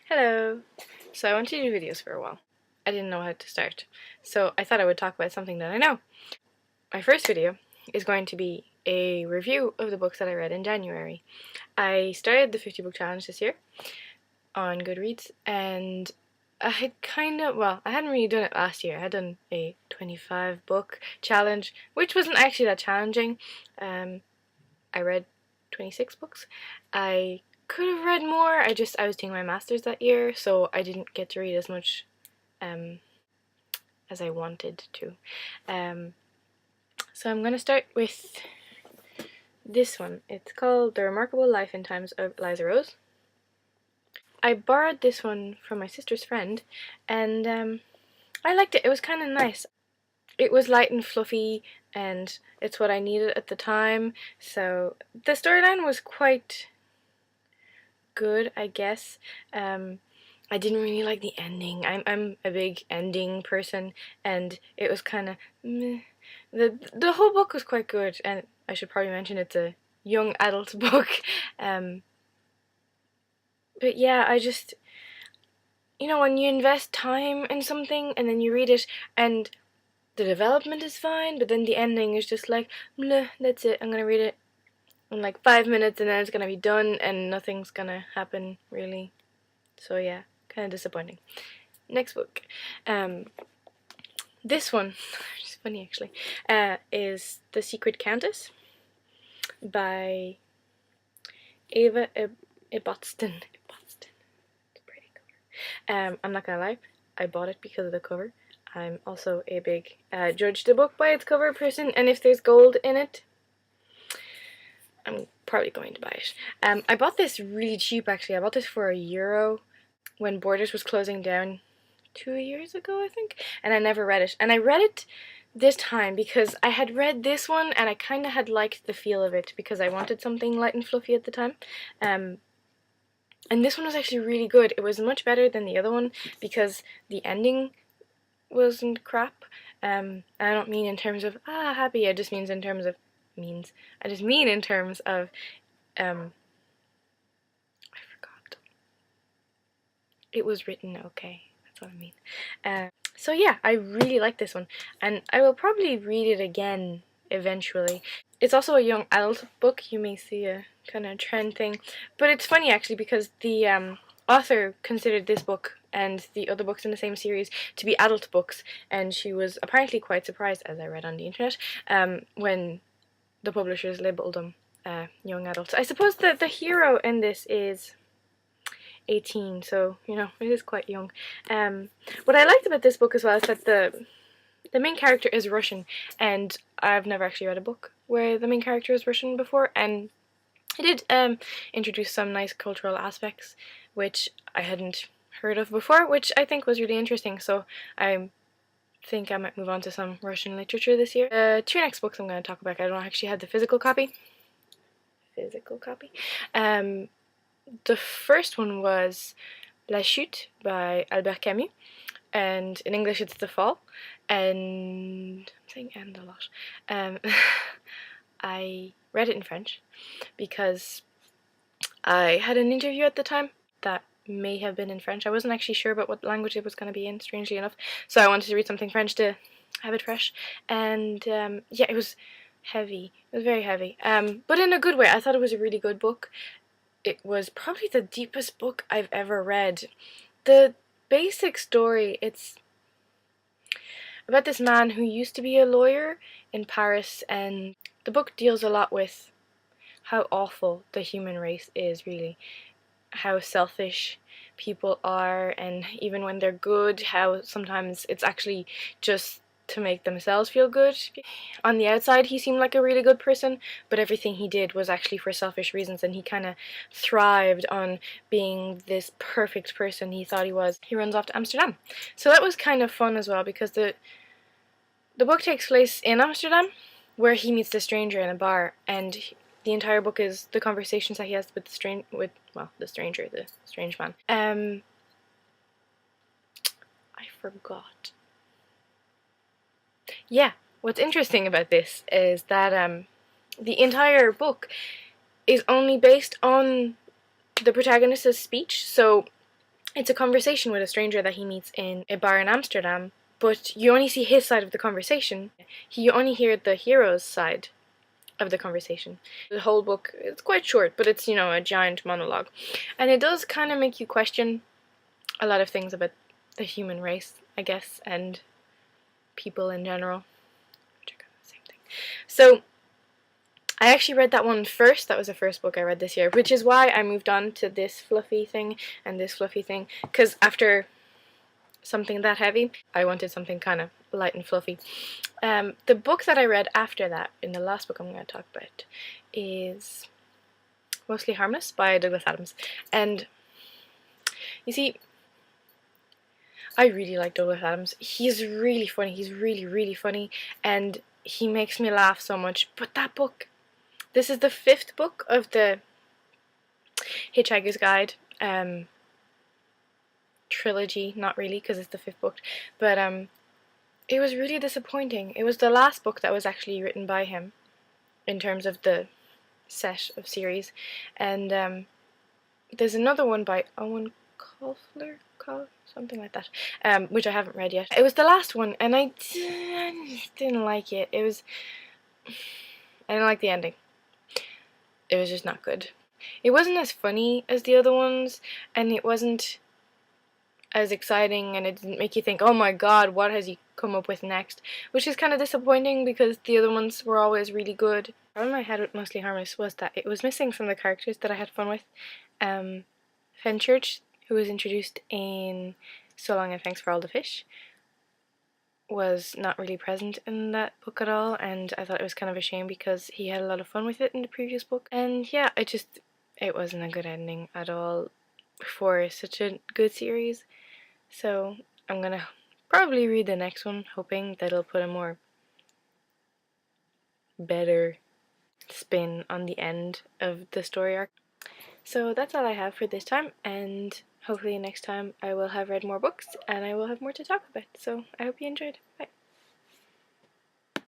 Hello! So I wanted to do videos for a while. I didn't know how to start, so I thought I would talk about something that I know. My first video is going to be a review of the books that I read in January. I started the 50 book challenge this year on Goodreads, and I had I hadn't really done it last year. I had done a 25 book challenge, which wasn't actually that challenging. I read 26 books. I could have read more. I was doing my master's that year, so I didn't get to read as much as I wanted to. So I'm going to start with this one. It's called The Remarkable Life and Times of Eliza Rose. I borrowed this one from my sister's friend, and I liked it. It was kind of nice. It was light and fluffy, and it's what I needed at the time, so the storyline was quite good, I guess. I didn't really like the ending. I'm a big ending person, and it was kind of meh. The whole book was quite good, and I should probably mention it's a young adult book. But yeah, when you invest time in something and then you read it and the development is fine, but then the ending is just like, bleh, that's it, I'm gonna read it in like 5 minutes and then it's gonna be done and nothing's gonna happen really. So yeah, kind of disappointing. Next book. This one, which is funny actually, is The Secret Countess by Ava Ibbotson. Pretty cover. I'm not gonna lie, I bought it because of the cover. I'm also a big judge the book by its cover person, and if there's gold in it, I'm probably going to buy it. I bought this really cheap actually. I bought this for €1 when Borders was closing down 2 years ago, I think, and I never read it. And I read it this time because I had read this one and I kind of had liked the feel of it because I wanted something light and fluffy at the time. And this one was actually really good. It was much better than the other one because the ending wasn't crap. I don't mean in terms of happy. I just mean in terms of I forgot. It was written okay. That's what I mean. So yeah, I really like this one, and I will probably read it again eventually. It's also a young adult book. You may see a kind of trend thing, but it's funny actually because the author considered this book and the other books in the same series to be adult books, and she was apparently quite surprised, as I read on the internet, when the publishers labelled them young adults. I suppose that the hero in this is 18, so it is quite young. What I liked about this book as well is that the main character is Russian, and I've never actually read a book where the main character is Russian before, and it did introduce some nice cultural aspects which I hadn't heard of before, which I think was really interesting, so I think I might move on to some Russian literature this year. The two next books I'm going to talk about, I don't actually have the physical copy. The first one was La Chute by Albert Camus, and in English it's The Fall, and I'm saying "and" a lot. I read it in French because I had an interview at the time that may have been in French. I wasn't actually sure about what language it was going to be in, strangely enough, so I wanted to read something French to have it fresh, and yeah, it was heavy. It was very heavy, but in a good way. I thought it was a really good book. It was probably the deepest book I've ever read. The basic story, it's about this man who used to be a lawyer in Paris, and the book deals a lot with how awful the human race is, really. How selfish people are, and even when they're good, how sometimes it's actually just to make themselves feel good. On the outside, he seemed like a really good person, but everything he did was actually for selfish reasons, and he kind of thrived on being this perfect person he thought he was. He runs off to Amsterdam. So that was kind of fun as well, because the book takes place in Amsterdam, where he meets the stranger in a bar, and the entire book is the conversations that he has with the strange man. I forgot. Yeah, what's interesting about this is that the entire book is only based on the protagonist's speech, so it's a conversation with a stranger that he meets in a bar in Amsterdam, but you only see his side of the conversation. You only hear the hero's side of the conversation. The whole book, it's quite short, but it's, a giant monologue. And it does kind of make you question a lot of things about the human race, I guess, and people in general, which are kind of the same thing. So I actually read that one first. That was the first book I read this year, which is why I moved on to this fluffy thing and this fluffy thing, because after something that heavy, I wanted something kind of light and fluffy. The book that I read after that, in the last book I'm going to talk about, is Mostly Harmless by Douglas Adams. And you see, I really like Douglas Adams. He's really funny. He's really, really funny, and he makes me laugh so much. But that book, this is the 5th book of the Hitchhiker's Guide trilogy. Not really, because it's the 5th book, but it was really disappointing. It was the last book that was actually written by him in terms of the set of series, and there's another one by Owen Colfer, something like that, which I haven't read yet. It was the last one, and I didn't like it. I didn't like the ending. It was just not good. It wasn't as funny as the other ones, and it wasn't as exciting, and it didn't make you think, oh my god, what has he come up with next? Which is kind of disappointing, because the other ones were always really good. The problem I had with Mostly Harmless was that it was missing from the characters that I had fun with. Fenchurch, who was introduced in So Long and Thanks for All the Fish, was not really present in that book at all, and I thought it was kind of a shame because he had a lot of fun with it in the previous book. And yeah, it wasn't a good ending at all for such a good series. So I'm gonna probably read the next one, hoping that it'll put a more better spin on the end of the story arc. So that's all I have for this time, and hopefully next time I will have read more books and I will have more to talk about. So I hope you enjoyed. Bye.